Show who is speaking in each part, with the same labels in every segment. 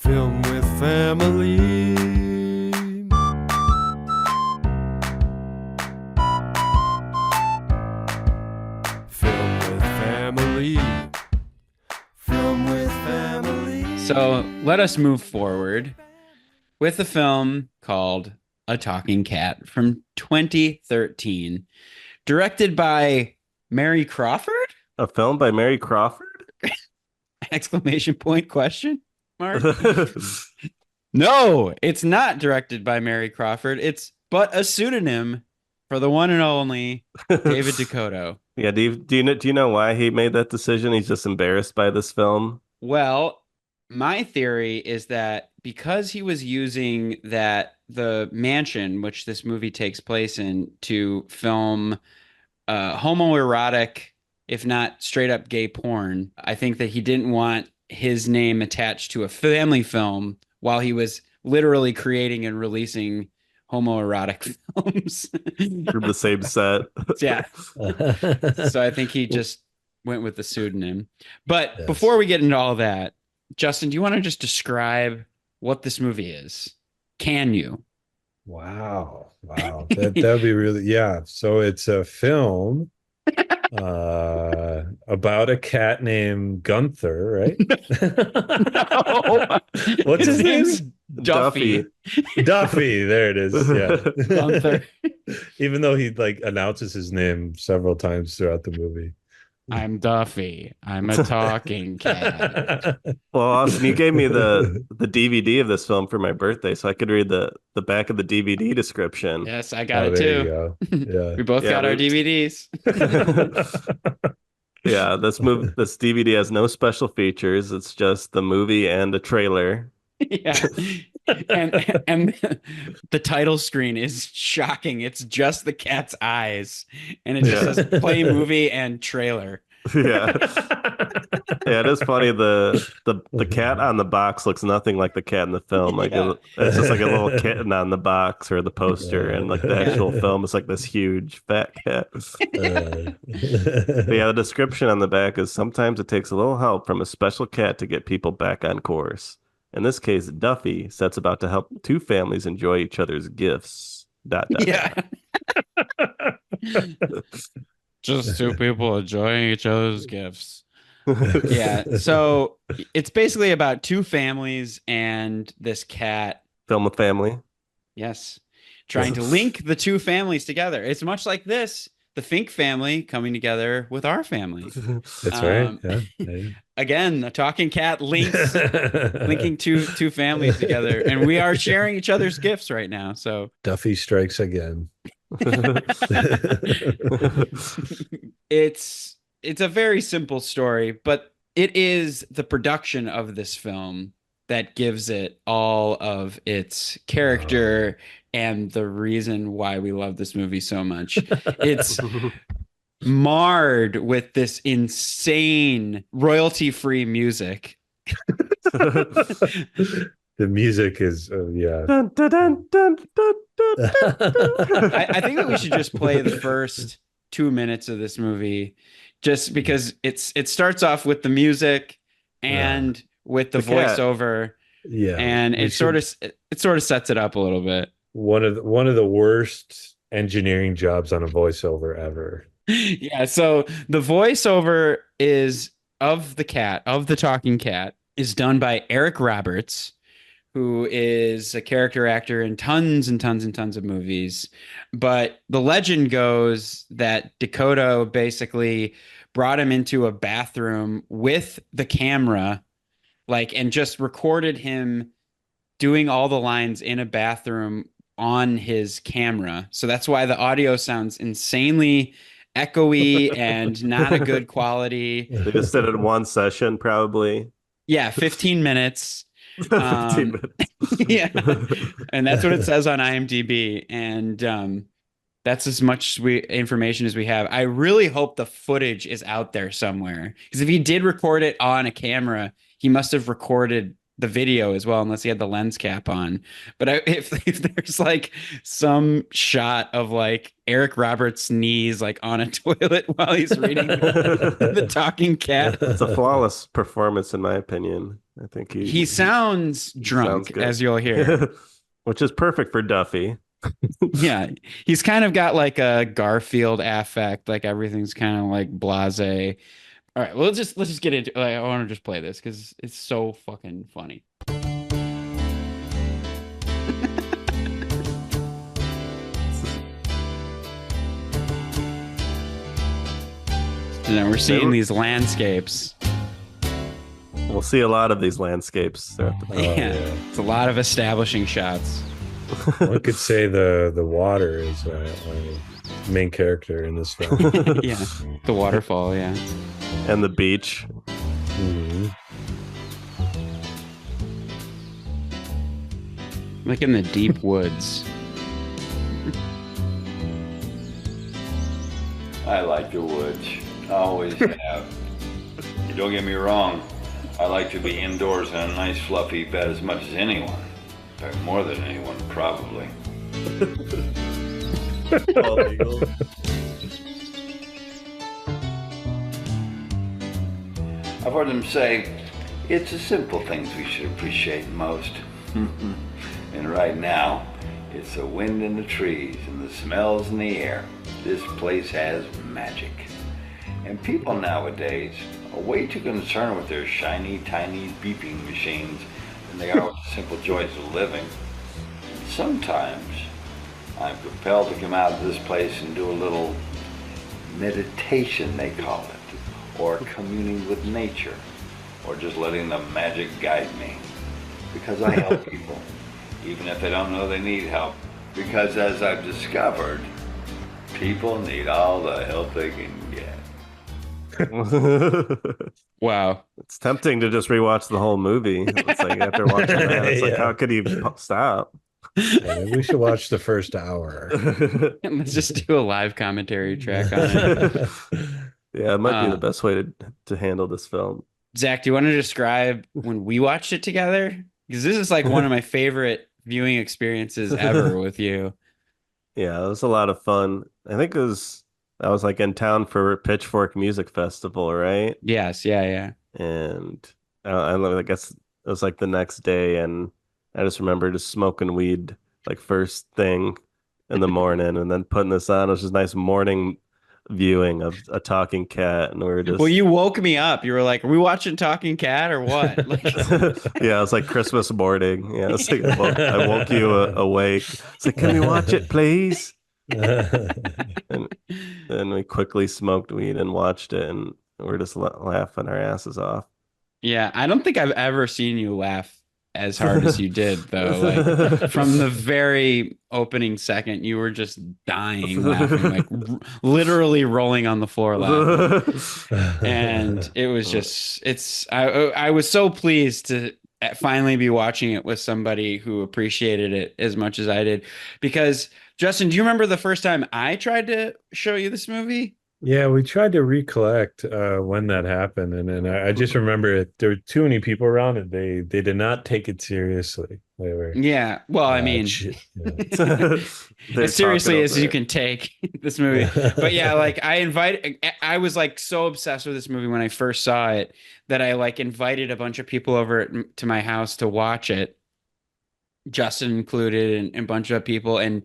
Speaker 1: Film with family. Film with family. Film with family.
Speaker 2: So let us move forward with a film called A Talking Cat from 2013, directed by Mary Crawford?
Speaker 3: A film by Mary Crawford?
Speaker 2: Exclamation point question mark. No, it's not directed by Mary Crawford. It's but a pseudonym for the one and only David Dakota.
Speaker 3: Yeah, do you know why he made that decision? He's just embarrassed by this film.
Speaker 2: Well, my theory is that because he was using the mansion which this movie takes place in to film homoerotic, if not straight up gay porn, I think that he didn't want his name attached to a family film while he was literally creating and releasing homoerotic films
Speaker 3: From the same set.
Speaker 2: Yeah. So I think he just went with the pseudonym. But
Speaker 4: Yes.
Speaker 2: before we get into all that, Justin, do you want to just describe what this movie is? Can you?
Speaker 4: Wow. That'd be really, yeah. So it's a film about a cat named Gunther, right?
Speaker 2: No.
Speaker 4: What's his name?
Speaker 2: name's Duffy.
Speaker 4: Duffy. There it is. Yeah.
Speaker 2: Gunther.
Speaker 4: Even though he like announces his name several times throughout the movie.
Speaker 2: I'm Duffy. I'm a talking cat.
Speaker 3: Well, Austin, you gave me the DVD of this film for my birthday, so I could read the back of the DVD description.
Speaker 2: Yes, I got
Speaker 4: Oh,
Speaker 2: it
Speaker 4: there you
Speaker 2: too.
Speaker 4: go.
Speaker 2: We both
Speaker 3: Yeah,
Speaker 2: got our
Speaker 3: we-
Speaker 2: DVDs.
Speaker 3: Yeah, this DVD has no special features. It's just the movie and a trailer.
Speaker 2: Yeah. And the title screen is shocking. It's just the cat's eyes, and it just says play movie and trailer.
Speaker 3: Yeah. Yeah, it is funny. The cat on the box looks nothing like the cat in the film. Like
Speaker 2: Yeah.
Speaker 3: it's just like a little kitten on the box or the poster, and like the actual film is like this huge fat cat. But yeah, the description on the back is sometimes it takes a little help from a special cat to get people back on course. In this case, Duffy sets about to help two families enjoy each other's gifts.
Speaker 2: Yeah. Just two people enjoying each other's gifts. Yeah. So it's basically about two families and this cat.
Speaker 3: Film a family.
Speaker 2: Yes. Trying to link the two families together. It's much like this, the Fink family coming together with our family.
Speaker 4: That's right. Yeah.
Speaker 2: Again, a talking cat linking two families together, and we are sharing each other's gifts right now. So
Speaker 4: Duffy strikes again.
Speaker 2: it's a very simple story, but it is the production of this film that gives it all of its character and the reason why we love this movie so much. It's marred with this insane royalty-free music.
Speaker 4: The music is, yeah.
Speaker 3: Dun, dun, dun, dun, dun, dun, dun.
Speaker 2: I think that we should just play the first 2 minutes of this movie, just because it starts off with the music and with the
Speaker 3: cat.
Speaker 2: voiceover,
Speaker 4: Yeah.
Speaker 2: and it sort of sets it up a little bit.
Speaker 4: One of the worst engineering jobs on a voiceover ever.
Speaker 2: Yeah, so the voiceover is of the talking cat, is done by Eric Roberts, who is a character actor in tons and tons and tons of movies. But the legend goes that Dakota basically brought him into a bathroom with the camera, and just recorded him doing all the lines in a bathroom on his camera. So that's why the audio sounds insanely echoey and not a good quality.
Speaker 3: They just did it in one session, probably.
Speaker 2: Yeah, 15 minutes.
Speaker 3: 15 minutes.
Speaker 2: Yeah, and that's what it says on IMDb, and that's as much information as we have. I really hope the footage is out there somewhere, because if he did record it on a camera, he must have recorded the video as well, unless he had the lens cap on. But if there's like some shot of like Eric Roberts' knees like on a toilet while he's reading the talking cat,
Speaker 3: It's a flawless performance, in my opinion. I think
Speaker 2: he sounds drunk,
Speaker 3: good.
Speaker 2: as you'll hear.
Speaker 3: Which is perfect for Duffy.
Speaker 2: Yeah, he's kind of got like a Garfield affect, like everything's kind of like blasé. All right, well, let's just get into. Like, I want to just play this because it's so fucking funny. So now we're seeing these landscapes.
Speaker 3: We'll see a lot of these landscapes throughout the
Speaker 2: Yeah, it's a lot of establishing shots.
Speaker 4: One could say the water is a main character in this film.
Speaker 2: Yeah, the waterfall. Yeah,
Speaker 3: and the beach.
Speaker 4: Mhm.
Speaker 2: like in the deep woods.
Speaker 5: I like the woods. I always have. Don't get me wrong. I like to be indoors in a nice fluffy bed as much as anyone. In fact, more than anyone, probably.
Speaker 3: Bald eagle.
Speaker 5: I've heard them say, it's the simple things we should appreciate most. And right now, it's the wind in the trees and the smells in the air. This place has magic. And people nowadays are way too concerned with their shiny, tiny beeping machines than they are with the simple joys of living. And sometimes I'm compelled to come out of this place and do a little meditation, they call it, or communing with nature, or just letting the magic guide me. Because I help people, even if they don't know they need help. Because as I've discovered, people need all the help they can get.
Speaker 2: Wow.
Speaker 3: It's tempting to just rewatch the whole movie. It's like after watching that, it's like,
Speaker 4: Yeah.
Speaker 3: how could he stop?
Speaker 4: Yeah, maybe we should watch the first hour.
Speaker 2: Let's just do a live commentary track on it.
Speaker 3: Yeah, it might be the best way to handle this film.
Speaker 2: Zach, do you want to describe when we watched it together? Because this is like one of my favorite viewing experiences ever with you.
Speaker 3: Yeah, it was a lot of fun. I think I was like in town for Pitchfork Music Festival, right?
Speaker 2: Yes, yeah.
Speaker 3: And I guess it was like the next day, and I just remember just smoking weed like first thing in the morning, and then putting this on. It was just a nice morning viewing of a talking cat, and we were just
Speaker 2: Well, you woke me up. You were like, "Are we watching Talking Cat or what?" Like,
Speaker 3: yeah, it's like Christmas morning. Yeah, it's like I woke you awake. It's like, can we watch it, please? And then we quickly smoked weed and watched it, and we're just laughing our asses off.
Speaker 2: yeah, I don't think I've ever seen you laugh as hard as you did, though. Like from the very opening second, you were just dying laughing, like literally rolling on the floor laughing. And it was just, I was so pleased to finally be watching it with somebody who appreciated it as much as I did. Because Justin, do you remember the first time I tried to show you this movie?
Speaker 4: Yeah, we tried to recollect when that happened, and then I just remember there were too many people around it. They did not take it seriously. They were
Speaker 2: Yeah, well, I mean, as seriously as you can take this movie. But yeah, like I was like so obsessed with this movie when I first saw it that I like invited a bunch of people over to my house to watch it, Justin included, and a bunch of people, and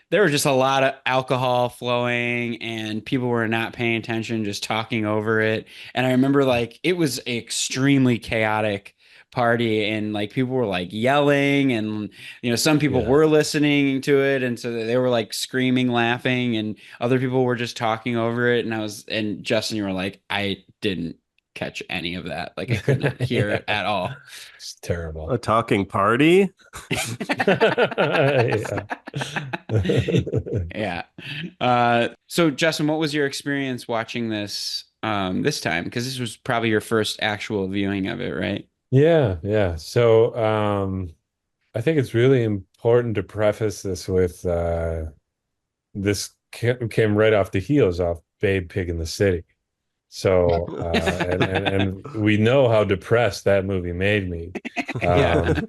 Speaker 2: there was just a lot of alcohol flowing and people were not paying attention, just talking over it. And I remember like it was an extremely chaotic party and like people were like yelling and some people were listening to it and so they were like screaming, laughing, and other people were just talking over it. And Justin, you were like, I didn't catch any of that. Like I could not hear it at all.
Speaker 4: It's terrible.
Speaker 3: A talking party?
Speaker 2: Yeah. So Justin, what was your experience watching this this time? Because this was probably your first actual viewing of it, right?
Speaker 4: Yeah. So I think it's really important to preface this with this came right off the heels of Babe Pig in the City. So and we know how depressed that movie made me.
Speaker 2: Yeah.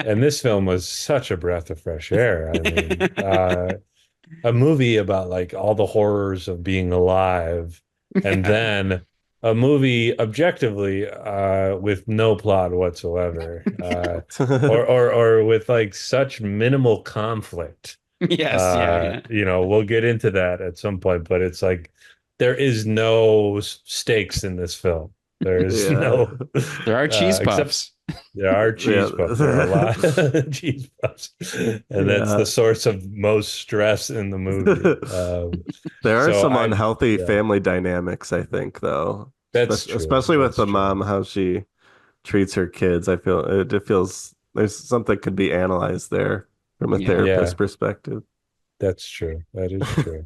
Speaker 4: And this film was such a breath of fresh air. I mean, a movie about like all the horrors of being alive, and then a movie objectively with no plot whatsoever, or with like such minimal conflict.
Speaker 2: Yes, yeah.
Speaker 4: We'll get into that at some point, but it's like there is no stakes in this film. There is
Speaker 3: Yeah.
Speaker 2: There are cheese
Speaker 4: except
Speaker 2: puffs.
Speaker 4: there are cheese
Speaker 3: Yeah.
Speaker 4: puffs. There are a lot of cheese puffs, and that's
Speaker 3: Yeah.
Speaker 4: the source of most stress in the movie.
Speaker 3: There are
Speaker 4: So
Speaker 3: some
Speaker 4: I-
Speaker 3: unhealthy
Speaker 4: yeah.
Speaker 3: family dynamics, I think, though.
Speaker 4: That's true.
Speaker 3: Especially with
Speaker 4: That's
Speaker 3: the
Speaker 4: true.
Speaker 3: mom, how she treats her kids. I feel it feels there's something could be analyzed there from a
Speaker 2: Yeah.
Speaker 3: therapist
Speaker 4: Yeah.
Speaker 3: perspective.
Speaker 4: That's true. That is true.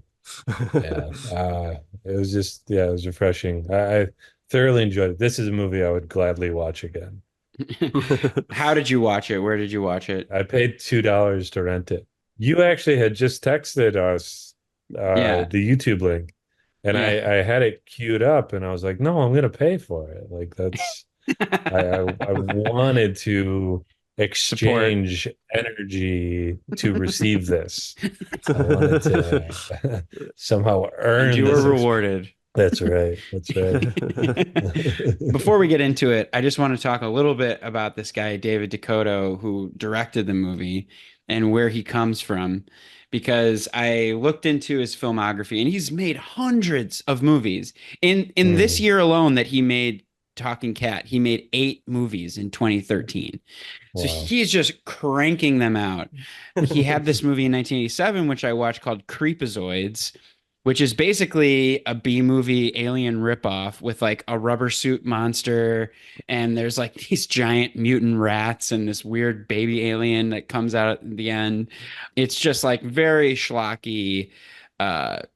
Speaker 4: Yeah. It was just, yeah, it was refreshing. I thoroughly enjoyed it. This is a movie I would gladly watch again.
Speaker 2: How did you watch it? Where did you watch it?
Speaker 4: I paid $2 to rent it. You actually had just texted us
Speaker 2: Yeah.
Speaker 4: the YouTube link, and
Speaker 2: Yeah.
Speaker 4: I had it queued up, and I was like, no, I'm gonna pay for it. Like that's I wanted to exchange energy to receive this. I wanted to somehow earn
Speaker 2: And you were
Speaker 4: this.
Speaker 2: rewarded.
Speaker 4: That's right. That's right.
Speaker 2: Before we get into it, I just want to talk a little bit about this guy, David Dakota, who directed the movie and where he comes from, because I looked into his filmography and he's made hundreds of movies. In this year alone that he made Talking Cat, he made 8 movies in 2013. So
Speaker 4: Wow.
Speaker 2: he's just cranking them out. He had this movie in 1987, which I watched, called Creepazoids, which is basically a B movie alien ripoff with like a rubber suit monster, and there's like these giant mutant rats and this weird baby alien that comes out at the end. It's just like very schlocky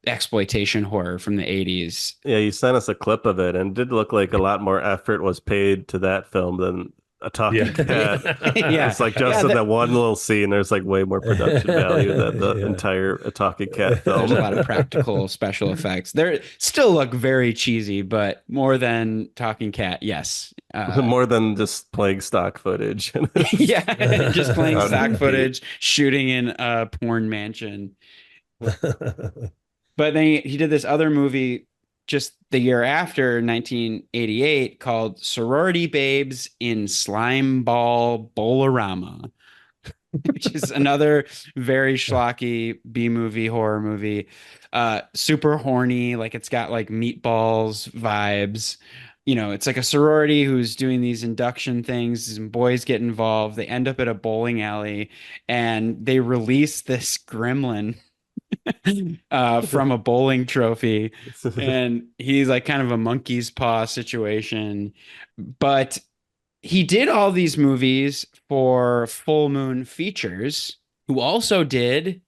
Speaker 2: exploitation horror from the 80s.
Speaker 3: Yeah, you sent us a clip of it, and it did look like a lot more effort was paid to that film than a talking cat.
Speaker 2: Yeah.
Speaker 3: It's like just in that one little scene, there's like way more production value than the
Speaker 4: Yeah.
Speaker 3: entire talking cat film.
Speaker 2: There's a lot of practical special effects. They still look very cheesy, but more than Talking Cat, yes.
Speaker 3: More than just playing stock footage.
Speaker 2: Yeah, just playing
Speaker 3: On
Speaker 2: stock
Speaker 3: repeat.
Speaker 2: footage, shooting in a porn mansion. But then he did this other movie just the year after, 1988, called Sorority Babes in Slime Ball Bolorama, which is another very schlocky B movie, horror movie. Super horny, like it's got like Meatballs vibes. It's like a sorority who's doing these induction things, and boys get involved. They end up at a bowling alley and they release this gremlin from a bowling trophy, and he's like kind of a monkey's paw situation. But he did all these movies for Full Moon Features, who also did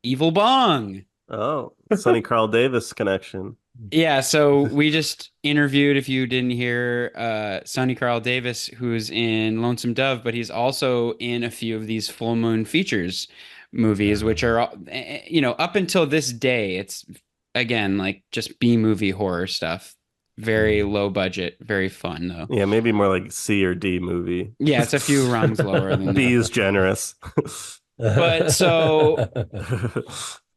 Speaker 2: Evil Bong.
Speaker 3: Oh, Sonny Carl Davis connection.
Speaker 2: Yeah, so we just interviewed, if you didn't hear, Sonny Carl Davis, who's in Lonesome Dove, but he's also in a few of these Full Moon Features movies, which are, up until this day, it's, again, like just B movie horror stuff. Very low budget, very fun, though.
Speaker 3: Yeah, maybe more like C or D movie.
Speaker 2: Yeah, it's a few rungs lower than
Speaker 3: B
Speaker 2: that.
Speaker 3: is generous.
Speaker 2: But so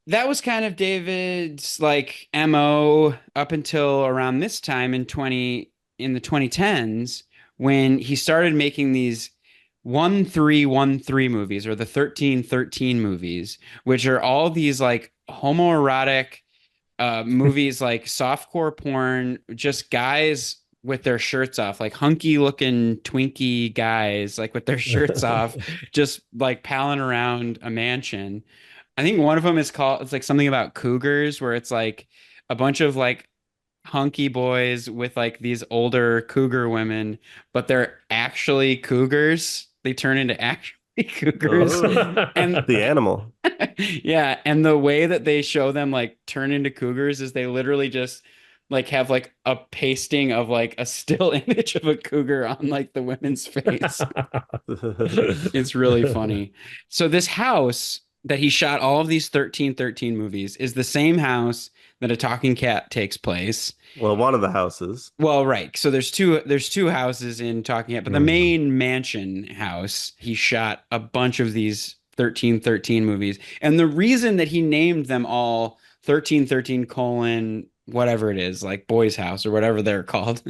Speaker 2: that was kind of David's like MO up until around this time in the 2010s, when he started making these 1313 movies, or the 1313 movies, which are all these like homoerotic movies, like softcore porn, just guys with their shirts off, like hunky looking Twinkie guys, like with their shirts off, just like palling around a mansion. I think one of them it's like something about cougars, where it's like a bunch of like hunky boys with like these older cougar women, but they're actually cougars. They turn into actually cougars.
Speaker 3: Oh,
Speaker 2: And
Speaker 3: the animal.
Speaker 2: yeah, and the way that they show them like turn into cougars is they literally just like have like a pasting of like a still image of a cougar on like the women's face. It's really funny. So this house that he shot all of these 1313 movies is the same house that a talking cat takes place.
Speaker 3: Well, one of the houses.
Speaker 2: Well, right. So there's two houses in Talking Head, but the main mansion house, he shot a bunch of these 1313 movies. And the reason that he named them all 1313 colon whatever it is, like Boys House or whatever they're called,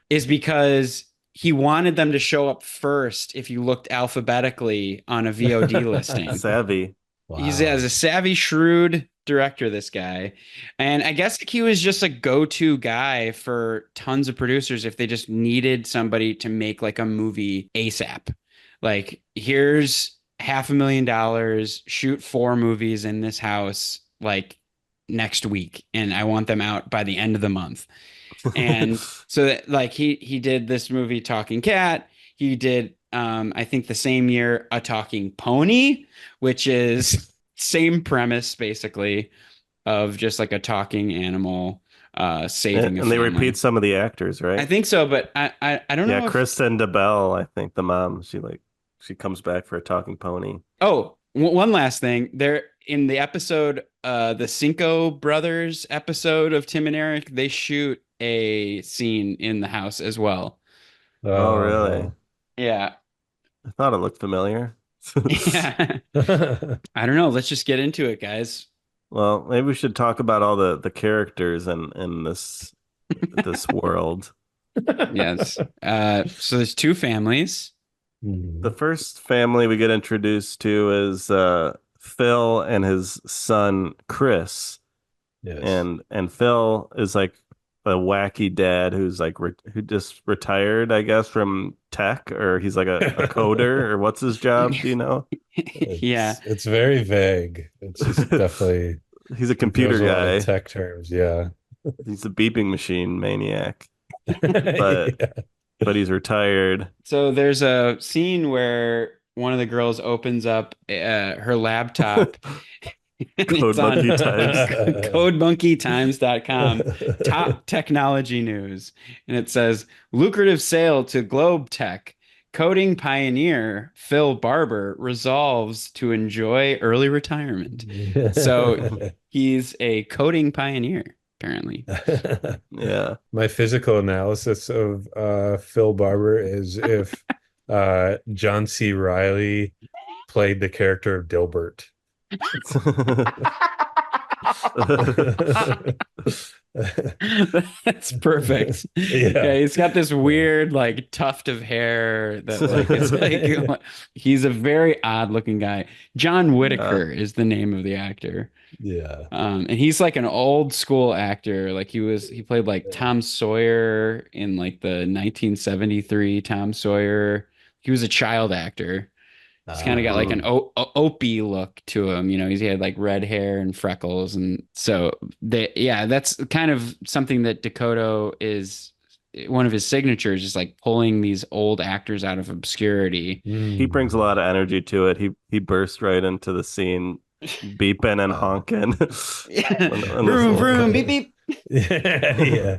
Speaker 2: is because he wanted them to show up first if you looked alphabetically on a VOD listing.
Speaker 3: Savvy.
Speaker 4: Wow.
Speaker 2: He's as a savvy, shrewd director, this guy. And I guess he was just a go-to guy for tons of producers if they just needed somebody to make like a movie ASAP. Like, here's $500,000, shoot 4 movies in this house like next week, and I want them out by the end of the month. And so that, like, he did this movie Talking Cat. He did I think the same year A Talking Pony, which is same premise basically of just like a talking animal saving a
Speaker 3: and they
Speaker 2: family.
Speaker 3: repeat some of the actors, right?
Speaker 2: I think so, but I don't know.
Speaker 3: Yeah, Kristen DeBell, I think the mom, she comes back for a talking pony.
Speaker 2: Oh, one last thing. There in the episode, the Cinco Brothers episode of Tim and Eric, they shoot a scene in the house as well.
Speaker 3: Oh, really?
Speaker 2: Yeah.
Speaker 3: I thought it looked familiar.
Speaker 2: Yeah. I don't know. Let's just get into it, guys.
Speaker 3: Well, maybe we should talk about all the characters in this world.
Speaker 2: Yes. So there's 2 families.
Speaker 3: The first family we get introduced to is Phil and his son Chris.
Speaker 4: Yes.
Speaker 3: And Phil is like a wacky dad who's like who just retired, I guess, from tech, or he's like a coder, or what's his job? Do you know?
Speaker 2: Yeah.
Speaker 4: It's very vague. It's just definitely
Speaker 3: He's a computer
Speaker 4: knows a lot
Speaker 3: guy.
Speaker 4: of tech terms. Yeah.
Speaker 3: He's a beeping machine maniac,
Speaker 4: Yeah.
Speaker 3: but he's retired.
Speaker 2: So there's a scene where one of the girls opens up her laptop. And
Speaker 3: Code
Speaker 2: it's on
Speaker 3: Monkey Times.
Speaker 2: CodeMonkeyTimes.com, top technology news. And it says, lucrative sale to Globe Tech. Coding pioneer Phil Barber resolves to enjoy early retirement. So he's a coding pioneer, apparently.
Speaker 3: Yeah.
Speaker 4: My physical analysis of Phil Barber is if John C. Reilly played the character of Dilbert.
Speaker 2: That's perfect. Yeah, he's got this weird like tuft of hair that like it's like he's a very odd looking guy. John Whitaker is the name of the actor.
Speaker 4: Yeah.
Speaker 2: And he's like an old school actor. Like he played like Tom Sawyer in like the 1973 Tom Sawyer. He was a child actor. He's kind of got like an Opie look to him, you know. He had like red hair and freckles, and so that's kind of something that Dakota is one of his signatures, is like pulling these old actors out of obscurity.
Speaker 3: He brings a lot of energy to it. He burst right into the scene, beeping and honking.
Speaker 2: Vroom vroom beep beep.
Speaker 4: Yeah.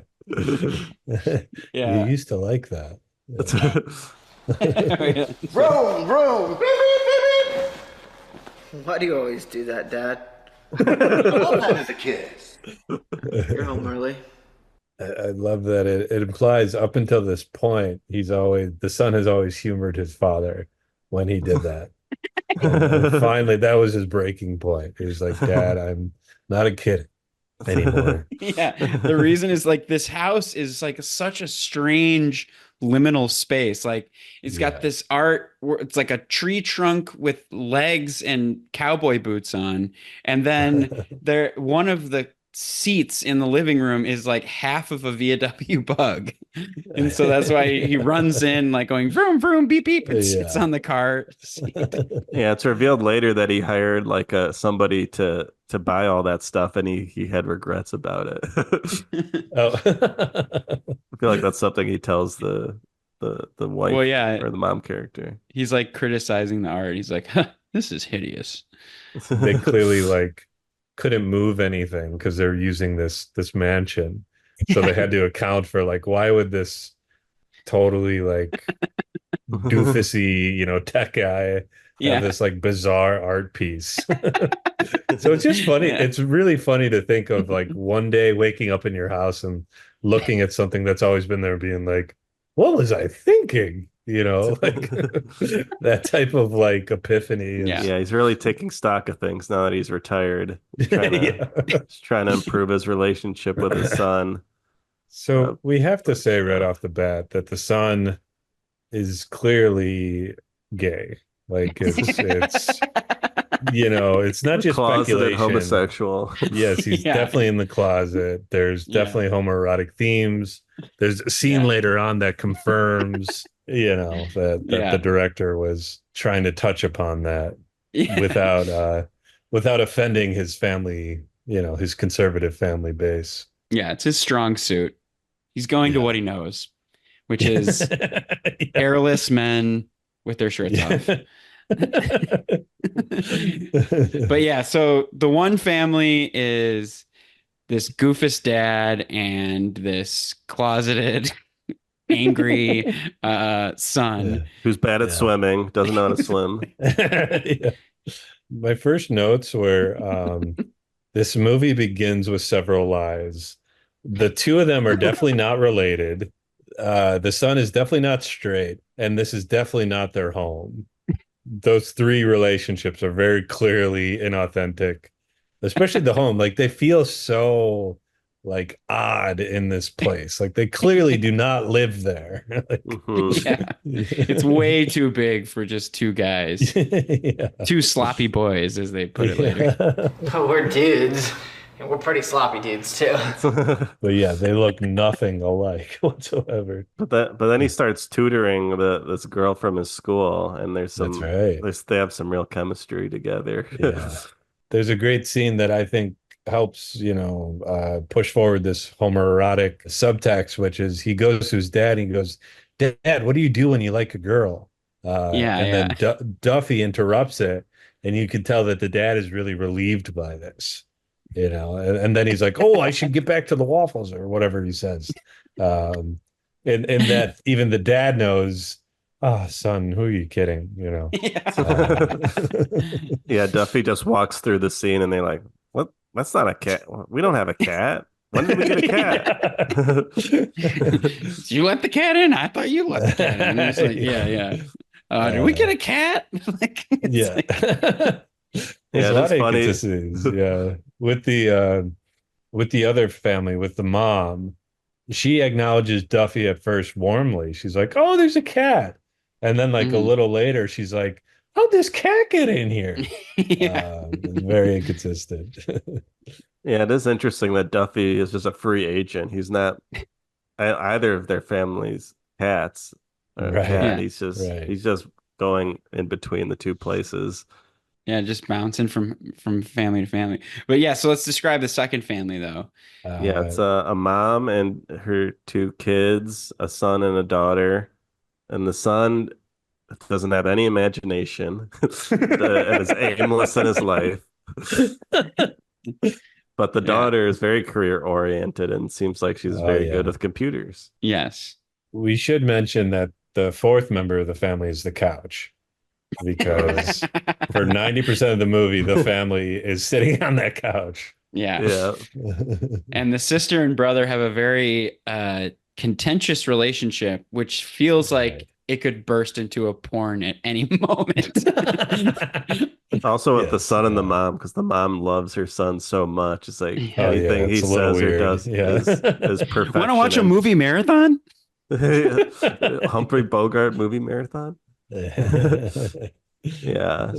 Speaker 2: Yeah.
Speaker 4: You used to like that.
Speaker 6: Vroom, vroom, beep, beep, beep, beep. Why do you always do that, Dad?
Speaker 5: I love that as a kid.
Speaker 6: You're home early.
Speaker 4: I love that it implies up until this point, the son has always humored his father when he did that. And finally, that was his breaking point. He was like, Dad, I'm not a kid anymore.
Speaker 2: Yeah. The reason is like this house is like such a strange liminal space. Like it's got this art where it's like a tree trunk with legs and cowboy boots on, and then one of the seats in the living room is like half of a VW bug, and so that's why he runs in like going vroom vroom beep beep and sits on the car seat.
Speaker 3: Yeah, it's revealed later that he hired like somebody to buy all that stuff, and he had regrets about it. I feel like that's something he tells the wife or the mom character.
Speaker 2: He's like criticizing the art. He's like, huh, this is hideous.
Speaker 4: They clearly like couldn't move anything because they're using this mansion. So they had to account for like, why would this totally like doofusy, tech guy
Speaker 2: Yeah.
Speaker 4: this like bizarre art piece. So it's just funny.
Speaker 2: Yeah.
Speaker 4: It's really funny to think of like one day waking up in your house and looking at something that's always been there and being like, what was I thinking? You know, like that type of like epiphany is,
Speaker 2: Yeah.
Speaker 3: Yeah, he's really taking stock of things now that he's retired.
Speaker 4: yeah.
Speaker 3: He's trying to improve his relationship with his son.
Speaker 4: So we have to say right off the bat that the son is clearly gay. Like it's it's not just
Speaker 3: Closeted
Speaker 4: speculation.
Speaker 3: homosexual.
Speaker 4: Yes, he's
Speaker 2: Yeah.
Speaker 4: definitely in the closet. There's
Speaker 2: Yeah.
Speaker 4: definitely homoerotic themes. There's a scene
Speaker 2: Yeah.
Speaker 4: later on that confirms, that
Speaker 2: Yeah.
Speaker 4: the director was trying to touch upon that
Speaker 2: Yeah.
Speaker 4: without offending his family, his conservative family base.
Speaker 2: Yeah, it's his strong suit. He's going to
Speaker 4: Yeah.
Speaker 2: what he knows, which is
Speaker 4: Yeah.
Speaker 2: hairless men with their shirts off. But yeah, so the one family is this goofus dad and this closeted, angry son.
Speaker 3: Who's bad at
Speaker 4: Yeah.
Speaker 3: swimming, doesn't know how to swim.
Speaker 4: Yeah. My first notes were this movie begins with several lies. The two of them are definitely not related. The son is definitely not straight, and this is definitely not their home. Those three relationships are very clearly inauthentic, especially the home. Like they feel so like odd in this place. Like they clearly do not live there. Like,
Speaker 3: Mhm.
Speaker 2: Yeah, it's way too big for just two guys,
Speaker 4: yeah.
Speaker 2: two sloppy boys, as they put it later.
Speaker 6: But we're dudes. And we're pretty sloppy dudes, too.
Speaker 4: But yeah, they look nothing alike whatsoever.
Speaker 3: But then he starts tutoring this girl from his school, and
Speaker 4: That's right.
Speaker 3: they have some real chemistry together.
Speaker 4: Yeah. There's a great scene that I think helps, push forward this homoerotic subtext, which is he goes to his dad and he goes, Dad, what do you do when you like a girl? Then Duffy interrupts it, and you can tell that the dad is really relieved by this, and then he's like, oh, I should get back to the waffles or whatever he says. And that even the dad knows, oh, son, who are you kidding?
Speaker 3: Yeah, Duffy just walks through the scene, and they're like, "What? That's not a cat. We don't have a cat. When did we get a cat?"
Speaker 2: Did you let the cat in? I thought you let the cat in. And it's like, yeah. Did we get a cat?
Speaker 4: Yeah. There's a lot of inconsistencies. Yeah. With the other family, with the mom, she acknowledges Duffy at first warmly. She's like, oh, there's a cat. And then like a little later, she's like, how'd this cat get in here? Very inconsistent.
Speaker 3: Yeah, it is interesting that Duffy is just a free agent. He's not either of their family's cats.
Speaker 4: Right.
Speaker 3: Cat.
Speaker 2: Yeah.
Speaker 3: He's just going in between the two places.
Speaker 2: Yeah, just bouncing from family to family. But yeah, so let's describe the second family though.
Speaker 3: Yeah, it's a mom and her two kids, a son and a daughter. And the son doesn't have any imagination and is aimless in his life. But the daughter is very career oriented and seems like she's very good with computers.
Speaker 2: Yes.
Speaker 4: We should mention that the fourth member of the family is the couch, because for 90% of the movie, the family is sitting on that couch.
Speaker 2: Yeah. And the sister and brother have a very contentious relationship, which feels like it could burst into a porn at any moment.
Speaker 3: Also with the son and the mom, because the mom loves her son so much. It's like anything he says or does is perfection.
Speaker 2: Want to watch a movie marathon?
Speaker 3: Humphrey Bogart movie marathon? Yeah,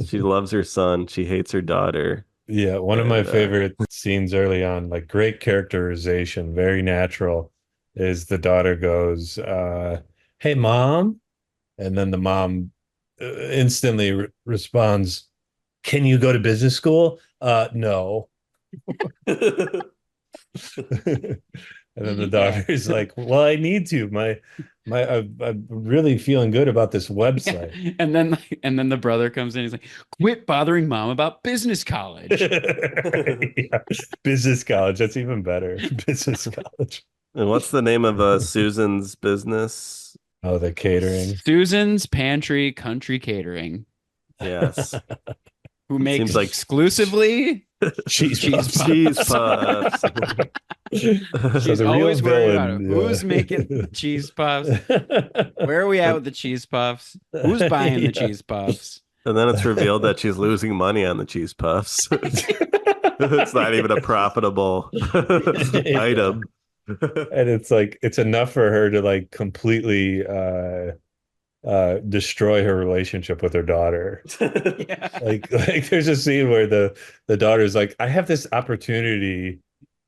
Speaker 3: she loves her son. She hates her daughter.
Speaker 4: Yeah, one of my favorite scenes early on, like great characterization, very natural, is the daughter goes, hey, Mom. And then the mom instantly responds, can you go to business school? No. And then the daughter's like, well, I need to. I'm really feeling good about this website.
Speaker 2: Yeah. And then the brother comes in. He's like, quit bothering mom about business college.
Speaker 4: Yeah. Business college. That's even better. Business college.
Speaker 3: And what's the name of Susan's business?
Speaker 4: Oh, the catering.
Speaker 2: Susan's Pantry Country Catering.
Speaker 3: Yes.
Speaker 2: who makes
Speaker 3: seems like-
Speaker 2: exclusively
Speaker 4: Cheese puffs.
Speaker 3: Cheese puffs.
Speaker 4: So
Speaker 2: She's
Speaker 4: the real
Speaker 2: always worried about
Speaker 4: villain,
Speaker 2: it. Who's making the cheese puffs? Where are we at with the cheese puffs? Who's buying the
Speaker 4: Yeah.
Speaker 2: cheese puffs?
Speaker 3: And then it's revealed that she's losing money on the cheese puffs. It's not even a profitable item.
Speaker 4: And it's like it's enough for her to like completely destroy her relationship with her daughter.
Speaker 2: Yeah.
Speaker 4: Like there's a scene where the daughter's like, I have this opportunity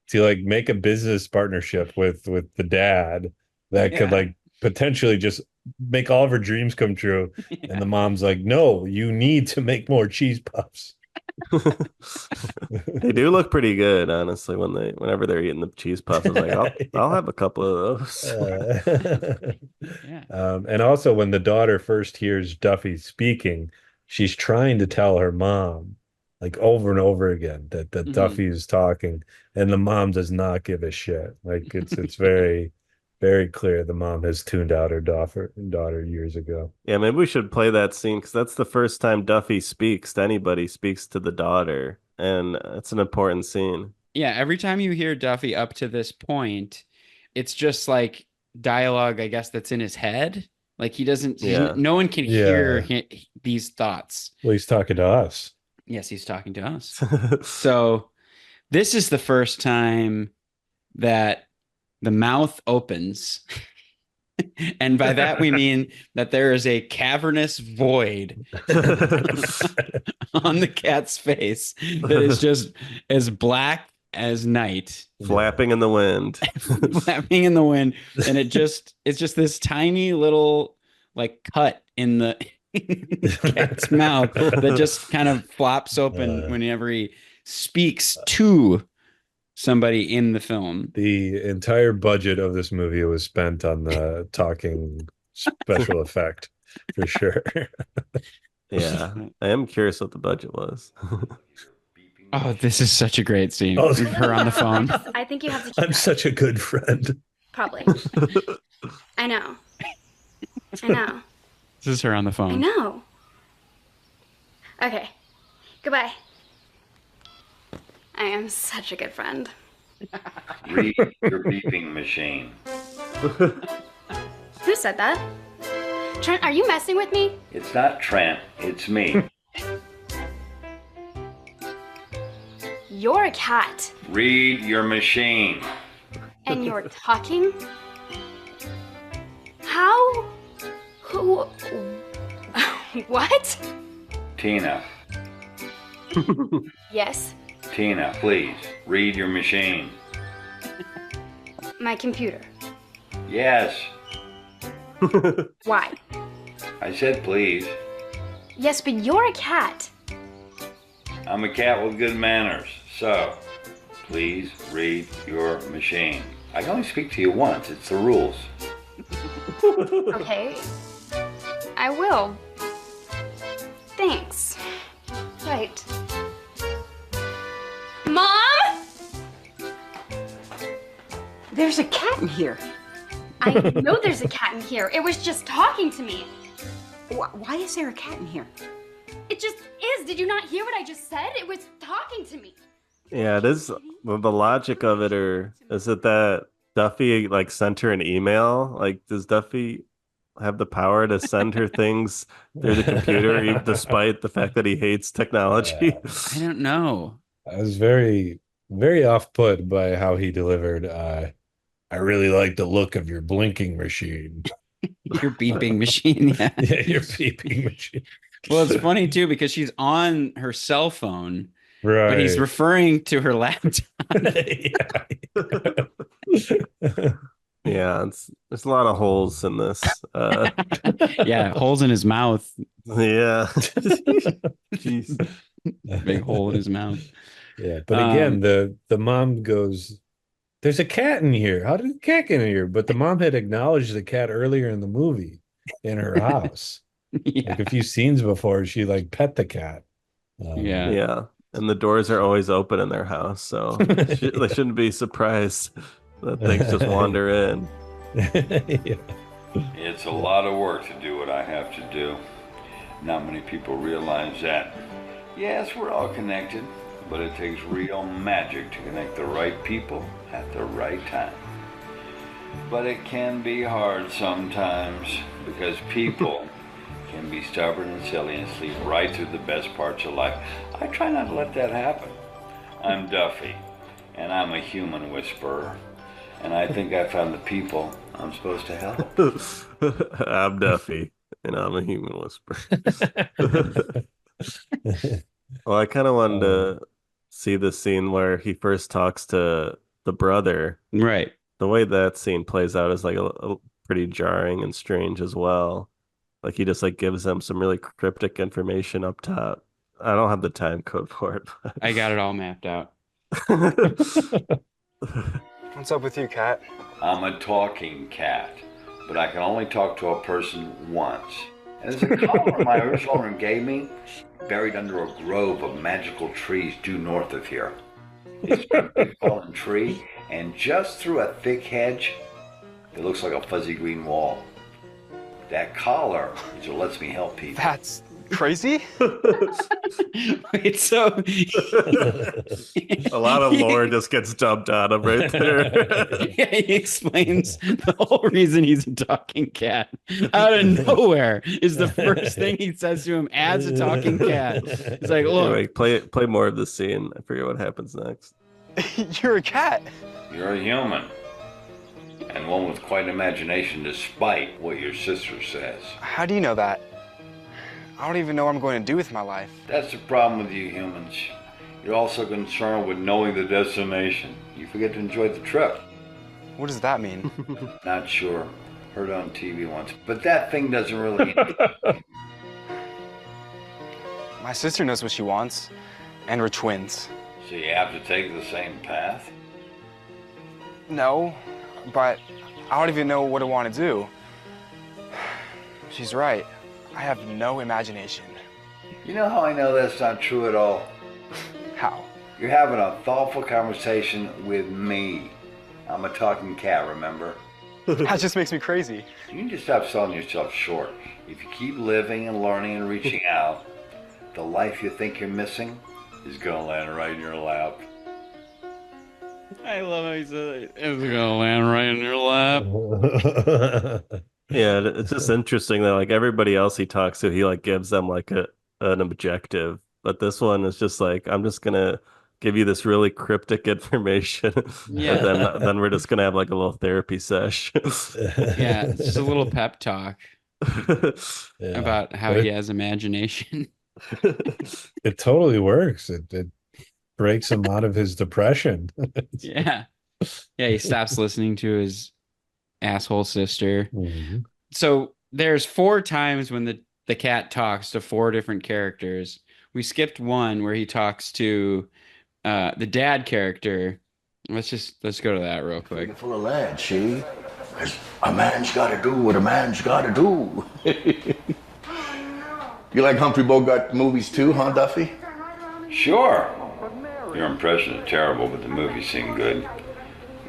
Speaker 4: to like make a business partnership with the dad that could
Speaker 2: Yeah.
Speaker 4: like potentially just make all of her dreams come true. And the mom's like, no, you need to make more cheese puffs.
Speaker 3: They do look pretty good, honestly, whenever they're eating the cheese puffs. I was like, I'll have a couple of those.
Speaker 2: Yeah.
Speaker 4: And also when the daughter first hears Duffy speaking, she's trying to tell her mom like over and over again that
Speaker 2: Mhm.
Speaker 4: Duffy is talking, and the mom does not give a shit. Like it's very, very clear the mom has tuned out her daughter years ago.
Speaker 3: Yeah, maybe we should play that scene because that's the first time Duffy speaks to anybody, speaks to the daughter. And it's an important scene.
Speaker 2: Yeah, every time you hear Duffy up to this point, it's just like dialogue, I guess, that's in his head. Like he doesn't,
Speaker 3: Yeah.
Speaker 2: no one can
Speaker 4: Yeah.
Speaker 2: hear these thoughts.
Speaker 4: Well, he's talking to us.
Speaker 2: Yes, he's talking to us. So this is the first time that the mouth opens. And by that, we mean that there is a cavernous void on the cat's face that is just as black as night,
Speaker 3: Flapping in the wind.
Speaker 2: flapping in the wind. And it's just this tiny little like cut in the cat's mouth that just kind of flops open whenever he speaks to somebody in the film.
Speaker 4: The entire budget of this movie was spent on the talking special effect for sure.
Speaker 3: Yeah, I am curious what the budget was.
Speaker 2: Oh, this is such a great scene.
Speaker 4: Oh.
Speaker 2: Her on the phone.
Speaker 7: I think you have to keep
Speaker 4: I'm
Speaker 7: that.
Speaker 4: such a good friend.
Speaker 7: Probably. I know. I know.
Speaker 2: This is her on the
Speaker 7: I
Speaker 2: phone.
Speaker 7: know. Okay. Goodbye. I am such a good friend.
Speaker 5: Read your beeping machine.
Speaker 7: Who said that? Trent, are you messing with me?
Speaker 5: It's not Trent, it's me.
Speaker 7: You're a cat.
Speaker 5: Read your machine.
Speaker 7: And you're talking? How? Who? What?
Speaker 5: Tina,
Speaker 7: Yes,
Speaker 5: Tina, please, read your machine.
Speaker 7: my computer.
Speaker 5: Yes,
Speaker 7: Why?
Speaker 5: I said please.
Speaker 7: Yes, but you're a cat.
Speaker 5: I'm a cat with good manners, so please read your machine. I can only speak to you once, it's the rules.
Speaker 7: Okay. I will. Thanks. Right. Mom?
Speaker 8: There's a cat in here.
Speaker 7: I know there's a cat in here. It was just talking to me.
Speaker 8: Why is there a cat in here?
Speaker 7: It just is. Did you not hear what I just said? It was talking to me.
Speaker 3: Yeah, it is. Well, the logic of it, or is it that Duffy like sent her an email? Like, does Duffy have the power to send her things through the computer, despite the fact that he hates technology?
Speaker 2: I don't know.
Speaker 4: I was very, very off put by how he delivered. I really like the look of your blinking machine.
Speaker 2: Your beeping machine. Yeah.
Speaker 4: Yeah, your beeping machine.
Speaker 2: Well, it's funny too because she's on her cell phone,
Speaker 4: Right.
Speaker 2: but he's referring to her laptop.
Speaker 3: Yeah, there's a lot of holes in this.
Speaker 2: Yeah, holes in his mouth.
Speaker 3: Yeah. Jeez.
Speaker 2: Big hole in his mouth.
Speaker 4: Yeah, but again, the mom goes, "There's a cat in here. How did the cat get in here?" But the mom had acknowledged the cat earlier in the movie in her house.
Speaker 2: Yeah.
Speaker 4: Like a few scenes before, she like pet the cat.
Speaker 2: Yeah.
Speaker 3: Yeah. And the doors are always open in their house, so they shouldn't be surprised that things just wander in.
Speaker 4: Yeah.
Speaker 5: It's a lot of work to do what I have to do. Not many people realize that. Yes, we're all connected, but it takes real magic to connect the right people at the right time. But it can be hard sometimes because people can be stubborn and silly and sleep right through the best parts of life. I try not to let that happen. I'm Duffy, and I'm a human whisperer, and I think I found the people I'm supposed to help.
Speaker 3: I'm Duffy, and I'm a human whisperer. Well, I kind of wanted to see the scene where he first talks to the brother.
Speaker 2: Right.
Speaker 3: The way that scene plays out is like a pretty jarring and strange as well. Like he just like gives them some really cryptic information up top. I don't have the time code for it.
Speaker 2: I got it all mapped out.
Speaker 9: What's up with you, cat?
Speaker 5: I'm a talking cat, but I can only talk to a person once. And there's a collar my original owner gave me, buried under a grove of magical trees due north of here. It's a big fallen tree, and just through a thick hedge, it looks like a fuzzy green wall. That collar is what lets me help people.
Speaker 9: That's crazy.
Speaker 2: Wait, so
Speaker 3: A lot of lore just gets dumped on him right there.
Speaker 2: yeah, he explains the whole reason he's a talking cat out of nowhere is the first thing he says to him as a talking cat. He's like, look,
Speaker 3: Anyway, play more of the scene. I forget what happens next.
Speaker 9: You're a cat.
Speaker 5: You're a human, and one with quite an imagination despite what your sister says.
Speaker 9: How do you know that? I don't even know what I'm going to do with my life.
Speaker 5: That's the problem with you humans. You're also concerned with knowing the destination. You forget to enjoy the trip.
Speaker 9: What does that mean?
Speaker 5: Not sure. Heard on TV once. But that thing doesn't really...
Speaker 9: My sister knows what she wants, and we're twins.
Speaker 5: So you have to take the same path?
Speaker 9: No, but I don't even know what I want to do. She's right. I have no imagination.
Speaker 5: You know how I know that's not true at all?
Speaker 9: How?
Speaker 5: You're having a thoughtful conversation with me. I'm a talking cat, remember?
Speaker 9: That just makes me crazy.
Speaker 5: You need to stop selling yourself short. If you keep living and learning and reaching out, the life you think you're missing is gonna land right in your lap.
Speaker 2: I love how he said it's gonna land right in your lap.
Speaker 3: Yeah, it's just interesting that like everybody else he talks to, he like gives them like an objective, but this one is just like, I'm just gonna give you this really cryptic information,
Speaker 2: Yeah.
Speaker 3: and then we're just gonna have like a little therapy sesh.
Speaker 2: Yeah, it's just a little pep talk
Speaker 4: Yeah.
Speaker 2: about how
Speaker 4: But
Speaker 2: he has imagination.
Speaker 4: it totally works. It breaks him out of his depression.
Speaker 2: Yeah. Yeah, he stops listening to his asshole sister.
Speaker 4: Mhm.
Speaker 2: So there's 4 times when the cat talks to 4 different characters. We skipped one where he talks to the dad character. Let's go to that real quick.
Speaker 10: Full of lads, see? 'Cause a man's got to do what a man's got to do. You like Humphrey Bogart movies too, huh, Duffy?
Speaker 5: Sure. Your impression is terrible, but the movie seemed good.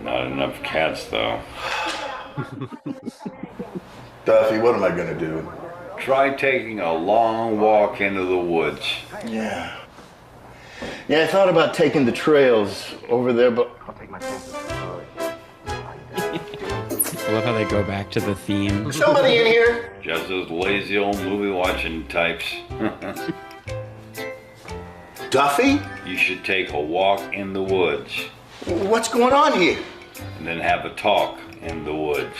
Speaker 5: Not enough cats, though.
Speaker 10: Duffy, what am I gonna do?
Speaker 5: Try taking a long walk into the woods.
Speaker 10: Yeah. Yeah, I thought about taking the trails over there, but I'll take my chances.
Speaker 2: I love how they go back to the theme.
Speaker 10: Somebody in here?
Speaker 5: Just those lazy old movie watching types.
Speaker 10: Duffy?
Speaker 5: You should take a walk in the woods
Speaker 10: What's going on here?
Speaker 5: and then have a talk in the woods.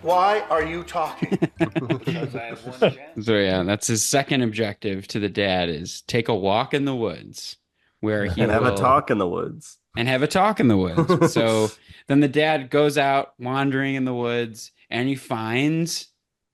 Speaker 10: Why are you talking?
Speaker 5: Because I have one chance.
Speaker 2: So yeah, that's his second objective to the dad is take a walk in the woods where he
Speaker 3: And have a
Speaker 2: will-
Speaker 3: talk in the woods.
Speaker 2: and have a talk in the woods. So then the dad goes out wandering in the woods and he finds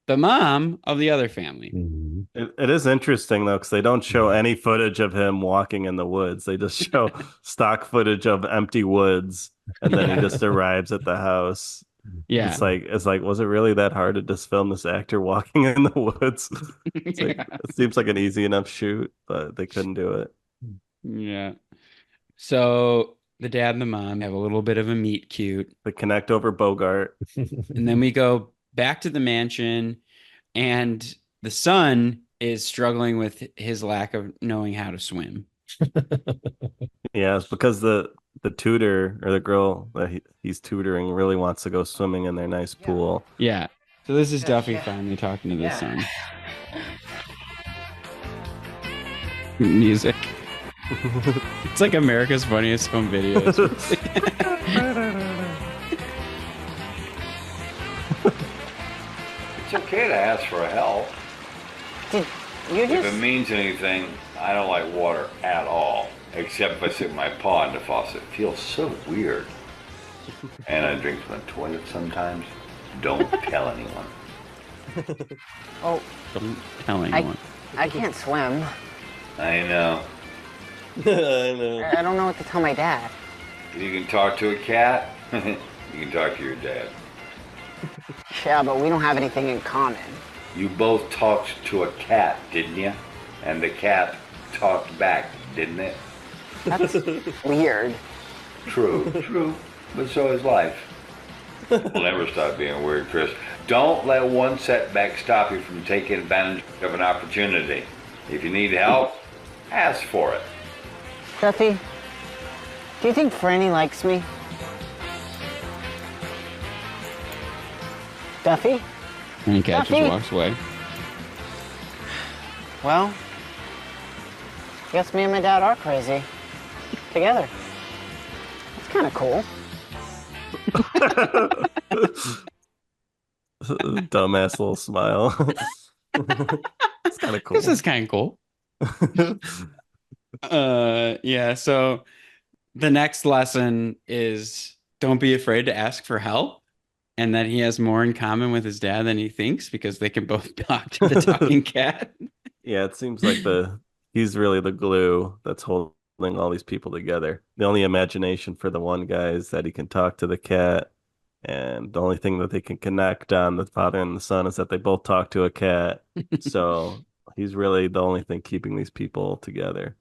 Speaker 2: the mom of the other family.
Speaker 4: Mhm.
Speaker 3: It is interesting though, because they don't show any footage of him walking in the woods. They just show stock footage of empty woods, and then he just arrives at the house.
Speaker 2: Yeah.
Speaker 3: It's like, was it really that hard to just film this actor walking in the woods? It's like,
Speaker 2: Yeah.
Speaker 3: it seems like an easy enough shoot, but they couldn't do it.
Speaker 2: Yeah. So the dad and the mom have a little bit of a meet cute.
Speaker 3: They connect over Bogart.
Speaker 2: And then we go back to the mansion And the son is struggling with his lack of knowing how to swim.
Speaker 3: Yeah, it's because the tutor or the girl that he's tutoring really wants to go swimming in their nice pool.
Speaker 2: Yeah. So this is Duffy finally talking to the son. Music. It's like America's Funniest Home Videos.
Speaker 5: It's okay to ask for help.
Speaker 8: You
Speaker 5: If it means anything, I don't like water at all, except if I stick my paw in the faucet. It feels so weird. And I drink from the toilet sometimes. Don't tell anyone.
Speaker 8: Oh,
Speaker 2: Don't tell anyone.
Speaker 8: I can't swim.
Speaker 5: I know.
Speaker 3: I know.
Speaker 8: I don't know what to tell my dad.
Speaker 5: You can talk to a cat. You can talk to your dad.
Speaker 8: Yeah, but we don't have anything in common.
Speaker 5: You both talked to a cat, didn't you? And the cat talked back, didn't it?
Speaker 8: That's weird.
Speaker 5: True. But so is life. We'll never stop being weird, Chris. Don't let one setback stop you from taking advantage of an opportunity. If you need help, ask for it.
Speaker 8: Duffy, do you think Franny likes me? Duffy?
Speaker 2: And the cat
Speaker 8: Duffy?
Speaker 2: just walks away.
Speaker 8: Well, I guess me and my dad are crazy. Together. It's kind of cool.
Speaker 3: Dumbass little smile. It's kind of cool.
Speaker 2: This is kind of cool. Yeah, so the next lesson is don't be afraid to ask for help, and that he has more in common with his dad than he thinks because they can both talk to the talking cat.
Speaker 3: Yeah, it seems like he's really the glue that's holding all these people together. The only imagination for the one guy is that he can talk to the cat, and the only thing that they can connect on, the father and the son, is that they both talk to a cat. So he's really the only thing keeping these people together.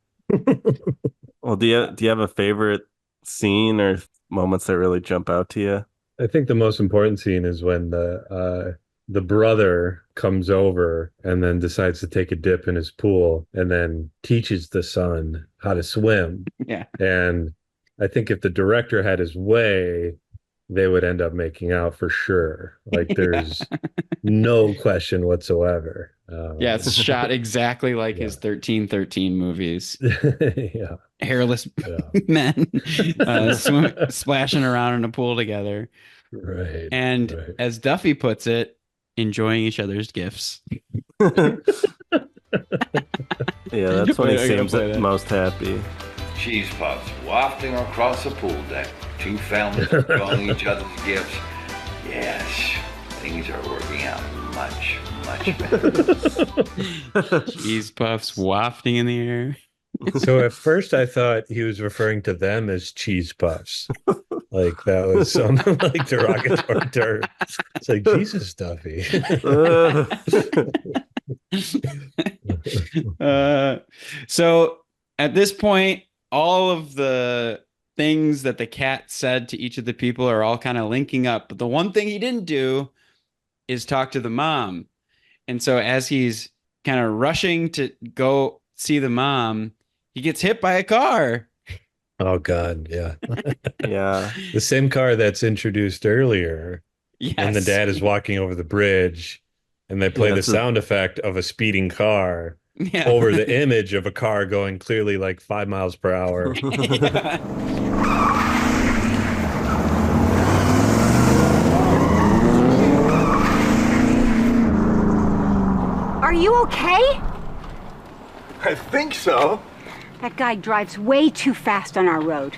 Speaker 3: Well, do you have a favorite scene or moments that really jump out to you?
Speaker 4: I think the most important scene is when the brother comes over and then decides to take a dip in his pool and then teaches the son how to swim.
Speaker 2: Yeah.
Speaker 4: And I think if the director had his way, they would end up making out for sure. Like there's no question whatsoever.
Speaker 2: Yeah, it's shot exactly like his 1313 movies.
Speaker 4: Yeah.
Speaker 2: Hairless men splashing around in a pool together.
Speaker 4: Right.
Speaker 2: And as Duffy puts it, enjoying each other's gifts.
Speaker 3: Yeah, that's when he seems most happy.
Speaker 5: Cheese puffs wafting across the pool deck. Two families enjoying each other's gifts. Yes, things are working out much better.
Speaker 2: Cheese puffs wafting in the air.
Speaker 4: So at first I thought he was referring to them as cheese puffs. Like that was some like derogatory term. It's like Jesus, Duffy.
Speaker 2: So at this point, all of the things that the cat said to each of the people are all kind of linking up. But the one thing he didn't do is talk to the mom. And so as he's kind of rushing to go see the mom, he gets hit by a car.
Speaker 4: Oh God, yeah.
Speaker 3: Yeah.
Speaker 4: The same car that's introduced earlier.
Speaker 2: Yes.
Speaker 4: And the dad is walking over the bridge and they play the sound effect of a speeding car over the image of a car going clearly like 5 miles per hour.
Speaker 11: Are you okay?
Speaker 10: I think so.
Speaker 11: That guy drives way too fast on our road.